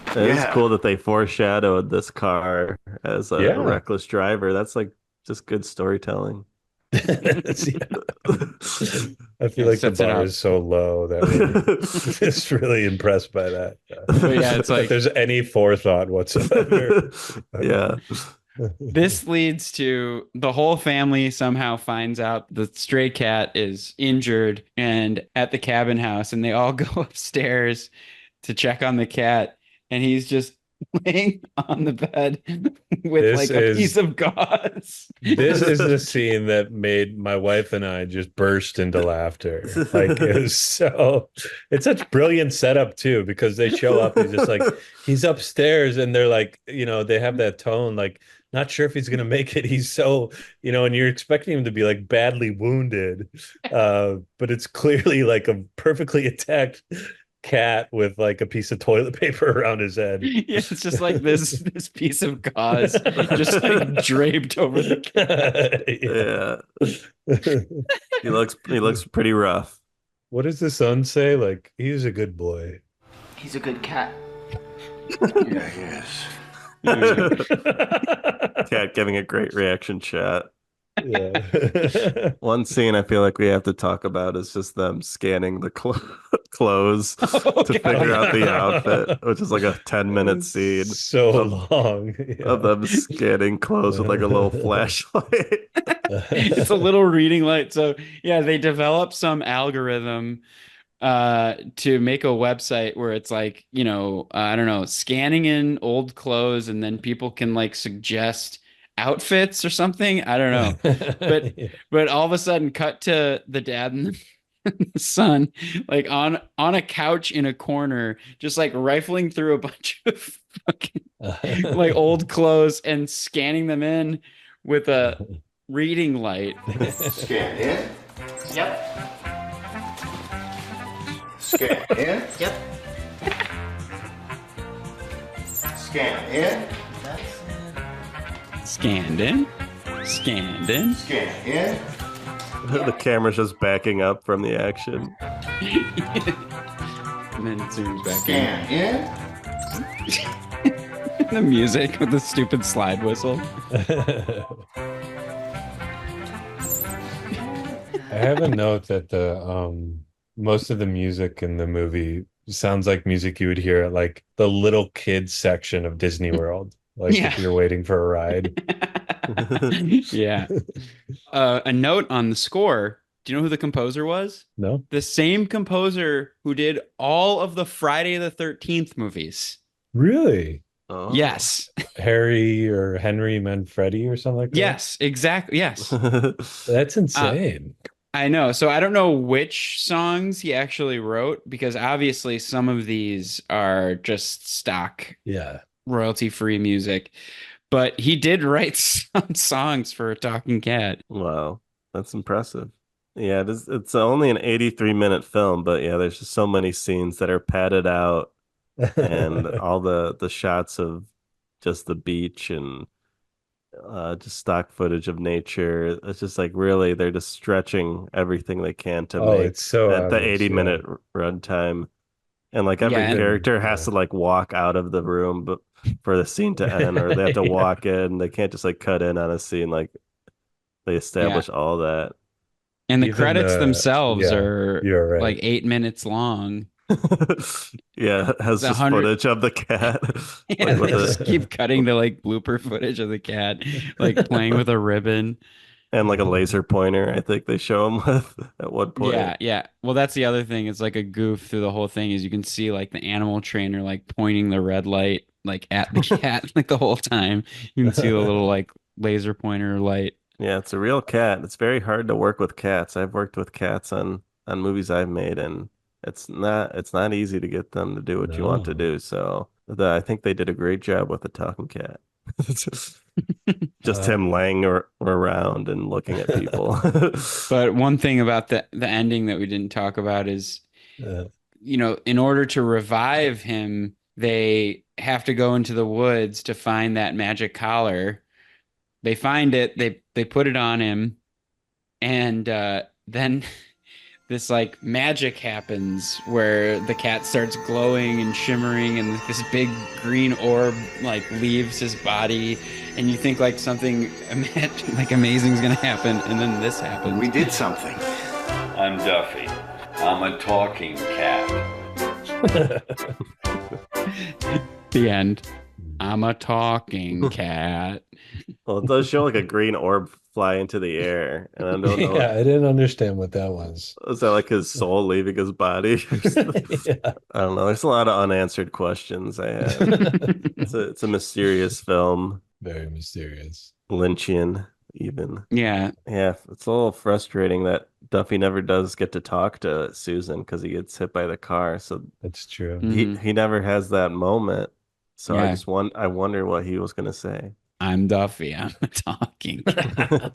Speaker 3: It is cool that they foreshadowed this car as a reckless driver. That's like just good storytelling.
Speaker 4: I feel like the bar is so low that we're just really impressed by that.
Speaker 2: Yeah, it's like
Speaker 4: if there's any forethought whatsoever.
Speaker 3: Yeah.
Speaker 2: This leads to the whole family somehow finds out the stray cat is injured and at the cabin house, and they all go upstairs to check on the cat, and he's just laying on the bed with
Speaker 4: This
Speaker 2: like a
Speaker 4: is-
Speaker 2: piece of gauze.
Speaker 4: This is the scene that made my wife and I just burst into laughter. Like it was so, it's such brilliant setup too, because they show up, he's just like, he's upstairs and they're like, they have that tone, like, not sure if he's gonna make it. He's so, and you're expecting him to be like badly wounded. But it's clearly like a perfectly attacked cat with like a piece of toilet paper around his head.
Speaker 2: Yeah, it's just like this piece of gauze just like draped over the cat.
Speaker 3: Yeah. He looks pretty rough.
Speaker 4: What does the son say? Like, he's a good boy.
Speaker 6: He's a good cat.
Speaker 10: Yeah, he is.
Speaker 3: Cat giving a great reaction shot.
Speaker 4: Yeah.
Speaker 3: One scene I feel like we have to talk about is just them scanning the clothes to figure out the outfit, which is like a 10-minute scene.
Speaker 4: So long.
Speaker 3: Of them scanning clothes with like a little flashlight.
Speaker 2: It's a little reading light. So yeah, they develop some algorithm to make a website where it's like, I don't know, scanning in old clothes and then people can like suggest outfits or something. I don't know. But all of a sudden cut to the dad and the son like on a couch in a corner, just like rifling through a bunch of fucking like old clothes and scanning them in with a reading light.
Speaker 10: Scan in.
Speaker 6: Yep.
Speaker 10: Scan in.
Speaker 6: Yep.
Speaker 10: Scan in.
Speaker 2: Scanned in. Scanned in.
Speaker 10: Scan in.
Speaker 3: The camera's just backing up from the action.
Speaker 2: And then it zooms back
Speaker 10: Scan
Speaker 2: in. The music with the stupid slide whistle.
Speaker 4: I have a note that the most of the music in the movie sounds like music you would hear at like the little kids section of Disney World. Like if you're waiting for a ride.
Speaker 2: Yeah. A note on the score. Do you know who the composer was?
Speaker 4: No.
Speaker 2: The same composer who did all of the Friday the 13th movies.
Speaker 4: Really?
Speaker 3: Oh.
Speaker 2: Yes.
Speaker 4: Harry or Henry Manfredi or something like that?
Speaker 2: Yes, exactly. Yes.
Speaker 4: That's insane.
Speaker 2: I know. So I don't know which songs he actually wrote because obviously some of these are just stock.
Speaker 4: Yeah.
Speaker 2: Royalty-free music, but he did write some songs for a talking cat.
Speaker 3: Wow, that's impressive. Yeah, it's only an 83-minute film, but yeah, there's just so many scenes that are padded out, and all the shots of just the beach and just stock footage of nature. It's just like really, they're just stretching everything they can to make
Speaker 4: it's so
Speaker 3: the
Speaker 4: obvious,
Speaker 3: 80-minute runtime. And like every character has to like walk out of the room but for the scene to end, or they have to walk in. They can't just like cut in on a scene. Like they establish all that.
Speaker 2: And the credits themselves are
Speaker 4: right.
Speaker 2: like 8 minutes long.
Speaker 3: Yeah, it has just footage of the cat.
Speaker 2: Yeah, they just keep cutting the like blooper footage of the cat, like playing with a ribbon.
Speaker 3: And like a laser pointer, I think they show him with at one point.
Speaker 2: Yeah. Well, that's the other thing. It's like a goof through the whole thing is you can see like the animal trainer like pointing the red light like at the cat like the whole time. You can see the little like laser pointer light.
Speaker 3: Yeah, it's a real cat. It's very hard to work with cats. I've worked with cats on movies I've made, and it's not easy to get them to do what you want to do. So I think they did a great job with the talking cat. Just him laying around and looking at people.
Speaker 2: But one thing about the ending that we didn't talk about is, in order to revive him, they have to go into the woods to find that magic collar. They find it, they put it on him, and then this like magic happens where the cat starts glowing and shimmering and this big green orb like leaves his body and you think like something like amazing is gonna happen, and then this happens.
Speaker 10: We did something.
Speaker 5: I'm Duffy. I'm a talking cat.
Speaker 2: The end. I'm a talking cat.
Speaker 3: Well, it does show like a green orb fly into the air, and I don't know.
Speaker 4: Yeah, I didn't understand what that was.
Speaker 3: Is that like his soul leaving his body?
Speaker 4: Yeah.
Speaker 3: I don't know. There's a lot of unanswered questions I have. It's a mysterious film,
Speaker 4: Very mysterious.
Speaker 3: Lynchian even.
Speaker 2: Yeah.
Speaker 3: Yeah, it's a little frustrating that Duffy never does get to talk to Susan because he gets hit by the car. So
Speaker 4: That's true.
Speaker 3: he never has that moment. So
Speaker 2: Yeah.
Speaker 3: I wonder what he was gonna say.
Speaker 2: I'm Duffy. I'm a talking cat.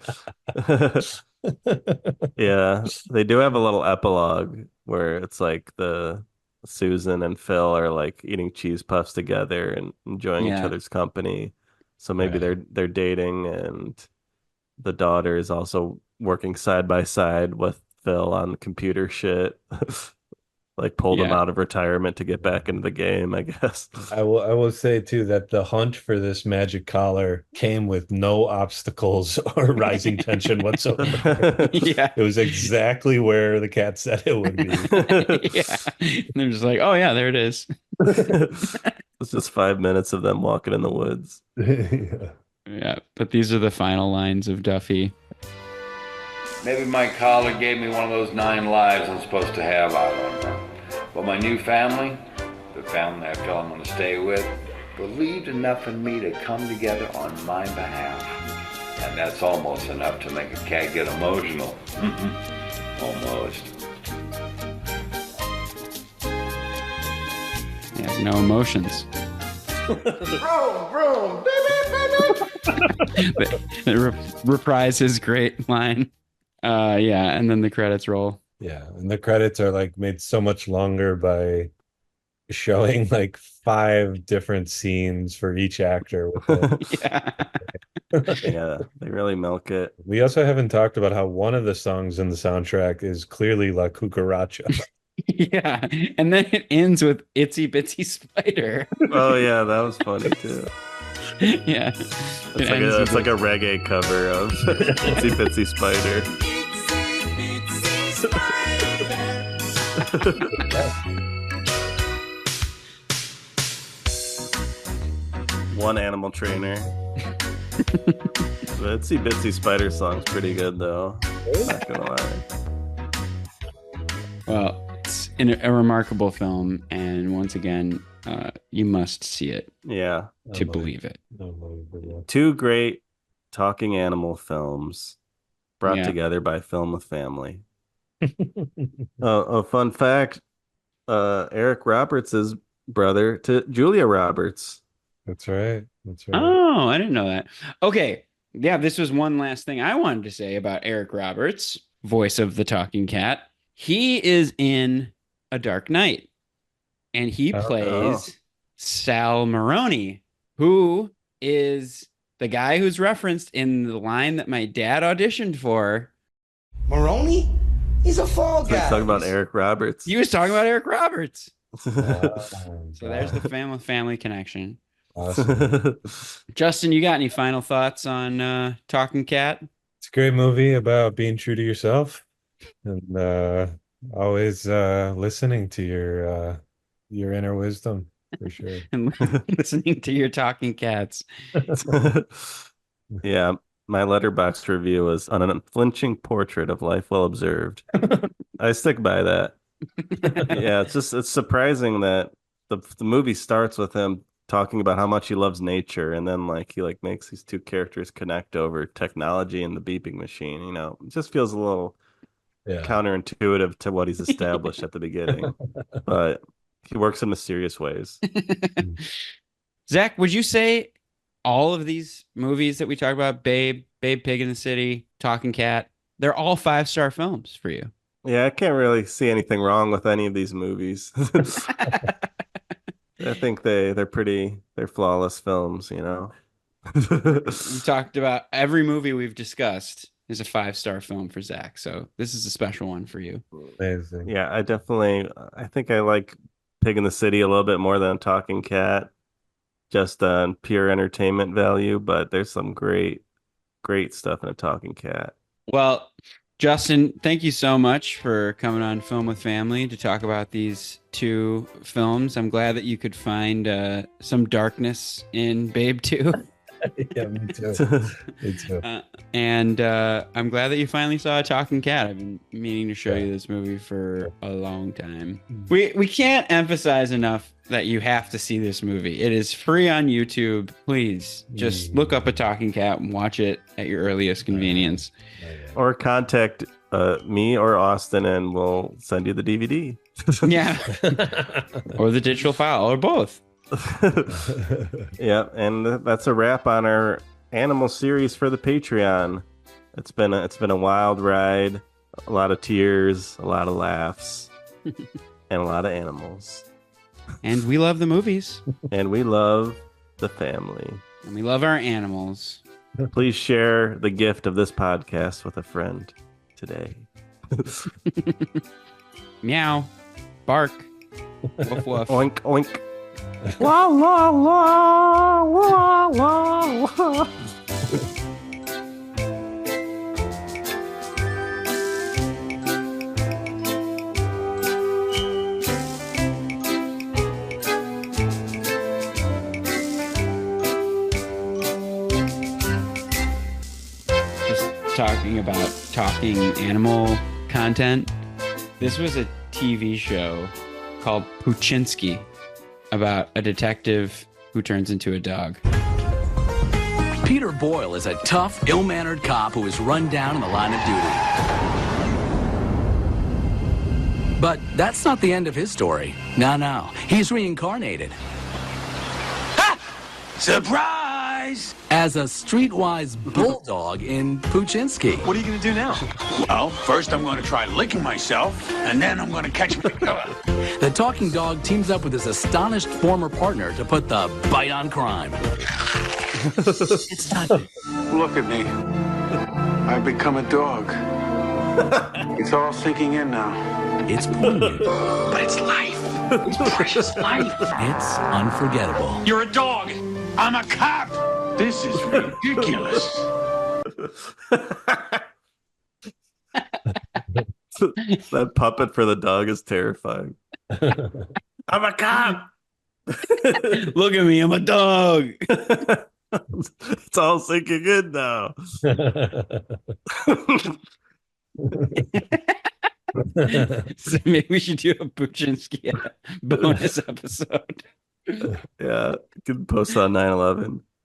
Speaker 3: Yeah, they do have a little epilogue where it's like the Susan and Phil are like eating cheese puffs together and enjoying each
Speaker 2: Yeah.
Speaker 3: other's company. So maybe
Speaker 4: Right.
Speaker 3: they're dating, and the daughter is also working side by side with Phil on computer shit. Like pulled him
Speaker 2: Yeah.
Speaker 3: out of retirement to get back into the game, I guess.
Speaker 4: I will say too that the hunt for this magic collar came with no obstacles or rising tension whatsoever.
Speaker 2: Yeah.
Speaker 4: It was exactly where the cat said it would be.
Speaker 2: Yeah. And they're just like, oh yeah, there it is.
Speaker 3: It's just 5 minutes of them walking in the woods.
Speaker 4: Yeah.
Speaker 2: Yeah. But these are the final lines of Duffy.
Speaker 5: Maybe my collar gave me one of those 9 lives I'm supposed to have, I don't know. But my new family, the family I feel I'm going to stay with, believed enough in me to come together on my behalf. And that's almost enough to make a cat get emotional. Almost.
Speaker 2: He has no emotions.
Speaker 10: Vroom, vroom,
Speaker 2: They reprise his great line. Yeah, and then the credits roll.
Speaker 4: Yeah, and the credits are like made so much longer by showing like 5 different scenes for each actor with it.
Speaker 2: Yeah.
Speaker 3: Yeah, they really milk it.
Speaker 4: We also haven't talked about how one of the songs in the soundtrack is clearly La Cucaracha.
Speaker 2: Yeah. And then it ends with Itsy Bitsy Spider.
Speaker 3: Oh yeah, that was funny too.
Speaker 2: Yeah.
Speaker 3: It's like a reggae cover of Itsy Bitsy Spider. One animal trainer. The Itsy Bitsy Spider song's pretty good though. Not gonna lie.
Speaker 2: Well, it's a remarkable film, and once again, you must see it
Speaker 3: Yeah.
Speaker 2: to believe it.
Speaker 4: Unbelievable.
Speaker 3: 2 great talking animal films brought
Speaker 2: Yeah.
Speaker 3: together by Film with Family. A fun fact, Eric Roberts is brother to Julia Roberts.
Speaker 4: That's right. That's right.
Speaker 2: Oh, I didn't know that. Okay. Yeah, this was one last thing I wanted to say about Eric Roberts, voice of the talking cat. He is in A Dark Knight, and he plays Sal Maroni, who is the guy who's referenced in the line that my dad auditioned for.
Speaker 6: Maroney? He's a fall
Speaker 3: Let's talk about Eric Roberts.
Speaker 2: He was talking about Eric Roberts.
Speaker 4: Oh,
Speaker 2: So there's the family connection.
Speaker 4: awesome.
Speaker 2: Justin, you got any final thoughts on Talking Cat?
Speaker 4: It's a great movie about being true to yourself and always listening to your inner wisdom for sure.
Speaker 2: And listening to your talking cats.
Speaker 3: Yeah, my letterbox review was an unflinching portrait of life well observed. I stick by that. Yeah, it's surprising that the movie starts with him talking about how much he loves nature, and then like he like makes these 2 characters connect over technology and the beeping machine. You know, it just feels a little counterintuitive to what he's established at the beginning, but he works in mysterious ways.
Speaker 2: Zach, would you say all of these movies that we talked about, Babe, Pig in the City, Talking Cat, they're all 5-star films for you?
Speaker 3: Yeah, I can't really see anything wrong with any of these movies. I think they're flawless films, you know.
Speaker 2: We talked about every movie we've discussed is a 5-star film for Zach, so this is a special one for you.
Speaker 4: Amazing.
Speaker 3: Yeah, I think I like Pig in the City a little bit more than Talking Cat, just on pure entertainment value, but there's some great stuff in a Talking Cat.
Speaker 2: Well, Justin, thank you so much for coming on Film with Family to talk about these 2 films. I'm glad that you could find some darkness in Babe 2.
Speaker 4: Yeah, me too. Me too.
Speaker 2: And I'm glad that you finally saw a talking cat. I've been meaning to show you this movie for a long time. We can't emphasize enough that you have to see this movie. It is free on YouTube. Please just look up a talking cat and watch it at your earliest convenience.
Speaker 3: Or contact me or Austin, and we'll send you the DVD.
Speaker 2: Yeah. Or the digital file, or both.
Speaker 3: Yeah, and that's a wrap on our animal series for the Patreon. It's been a wild ride, a lot of tears, a lot of laughs, and a lot of animals.
Speaker 2: And we love the movies.
Speaker 3: And we love the family.
Speaker 2: And we love our animals.
Speaker 3: Please share the gift of this podcast with a friend today.
Speaker 2: Meow. Bark. Woof woof.
Speaker 3: Oink oink. La la la la la la.
Speaker 2: Talking about talking animal content. This was a TV show called Puchinsky about a detective who turns into a dog.
Speaker 12: Peter Boyle is a tough, ill-mannered cop who is run down in the line of duty. But that's not the end of his story. No. He's reincarnated. Ha! Surprise! As a streetwise bulldog in Puchinsky.
Speaker 13: What are you going to do now? Well, first I'm going to try licking myself, and then I'm going to catch my killer.
Speaker 12: The talking dog teams up with his astonished former partner to put the bite on crime. It's time.
Speaker 13: Look at me. I've become a dog. It's all sinking in now.
Speaker 12: It's poignant.
Speaker 13: But it's life. It's precious life.
Speaker 12: It's unforgettable.
Speaker 13: You're a dog. I'm a cop. This is ridiculous.
Speaker 3: That puppet for the dog is terrifying. I'm a cop.
Speaker 2: Look at me, I'm a dog.
Speaker 3: It's all sinking in now.
Speaker 2: So maybe we should do a Puchinsky bonus episode.
Speaker 3: Yeah, you can post on 9/11.